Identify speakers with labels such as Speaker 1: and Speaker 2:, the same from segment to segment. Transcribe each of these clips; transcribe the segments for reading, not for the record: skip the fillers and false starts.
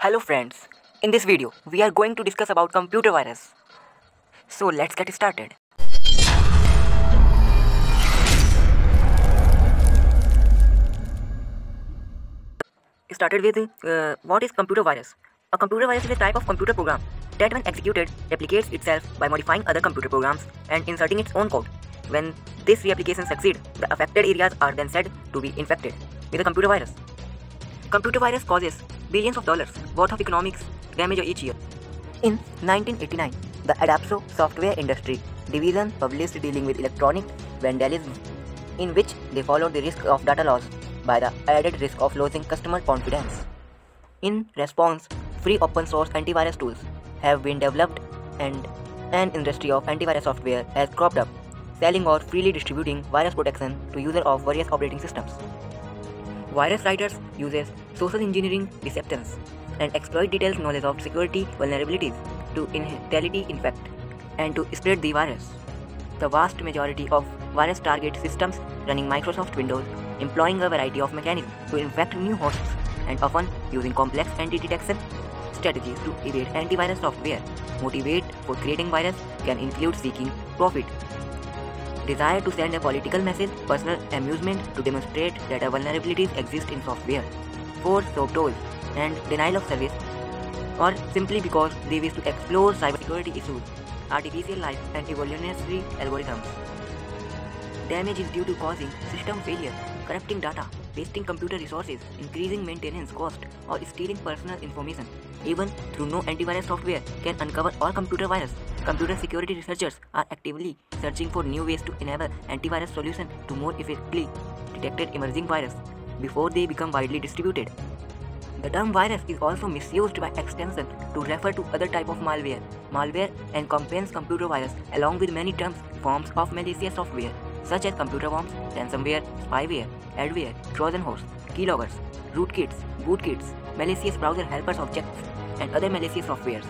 Speaker 1: Hello friends, in this video we are going to discuss about computer virus. So let's get started. Started with what is computer virus? A computer virus is a type of computer program that when executed replicates itself by modifying other computer programs and inserting its own code. When this replication succeeds, the affected areas are then said to be infected with a computer virus. Computer virus causes billions of dollars worth of economic damage each year. In 1989, the Adapso Software Industry Division published Dealing with Electronic Vandalism, in which they followed the risk of data loss by the added risk of losing customer confidence. In response, free open source antivirus tools have been developed and an industry of antivirus software has cropped up, selling or freely distributing virus protection to users of various operating systems. Virus writers use social engineering deceptions and exploit detailed knowledge of security vulnerabilities to intelligently infect and to spread the virus. The vast majority of virus target systems running Microsoft Windows, employing a variety of mechanisms to infect new hosts and often using complex anti-detection strategies to evade antivirus software. Motivate for creating virus can include seeking profit, desire to send a political message, personal amusement to demonstrate that vulnerabilities exist in software, force of tolls, and denial of service, or simply because they wish to explore cybersecurity issues, artificial life, and evolutionary algorithms. Damage is due to causing system failure, corrupting data, wasting computer resources, increasing maintenance cost, or stealing personal information. Even through no antivirus software can uncover all computer virus. Computer security researchers are actively searching for new ways to enable antivirus solutions to more effectively detect emerging viruses before they become widely distributed. The term virus is also misused by extension to refer to other types of malware. Malware encompasses computer virus along with many forms of malicious software such as computer worms, ransomware, spyware, adware, Trojan horse, keyloggers, rootkits, bootkits, malicious browser helpers objects, and other malicious softwares.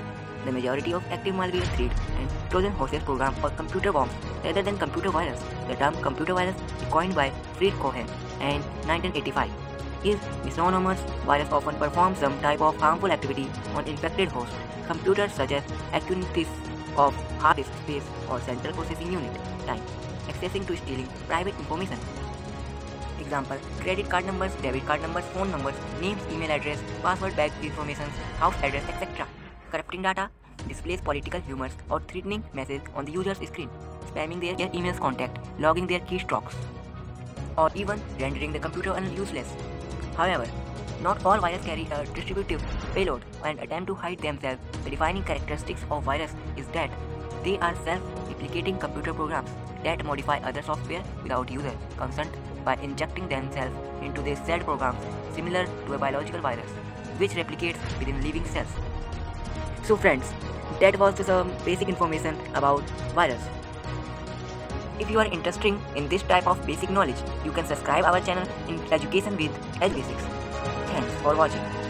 Speaker 1: The majority of active malware threat and Trojan horses program or computer worms rather than computer virus. The term computer virus is coined by Fred Cohen in 1985. Is misnomer's virus often perform some type of harmful activity on infected hosts, computers such as activities of hard disk space or central processing unit time, accessing to stealing private information. Example: credit card numbers, debit card numbers, phone numbers, names, email address, password, bank information, house address, etc. Corrupting data, displays political humors or threatening message on the user's screen, spamming their email's contact, logging their keystrokes, or even rendering the computer useless. However, not all viruses carry a distributive payload and attempt to hide themselves. The defining characteristics of virus is that they are self-replicating computer programs that modify other software without user consent by injecting themselves into the said programs, similar to a biological virus, which replicates within living cells. So friends, that was some basic information about virus. If you are interested in this type of basic knowledge, you can subscribe our channel in Education with Edge Basics. Thanks for watching.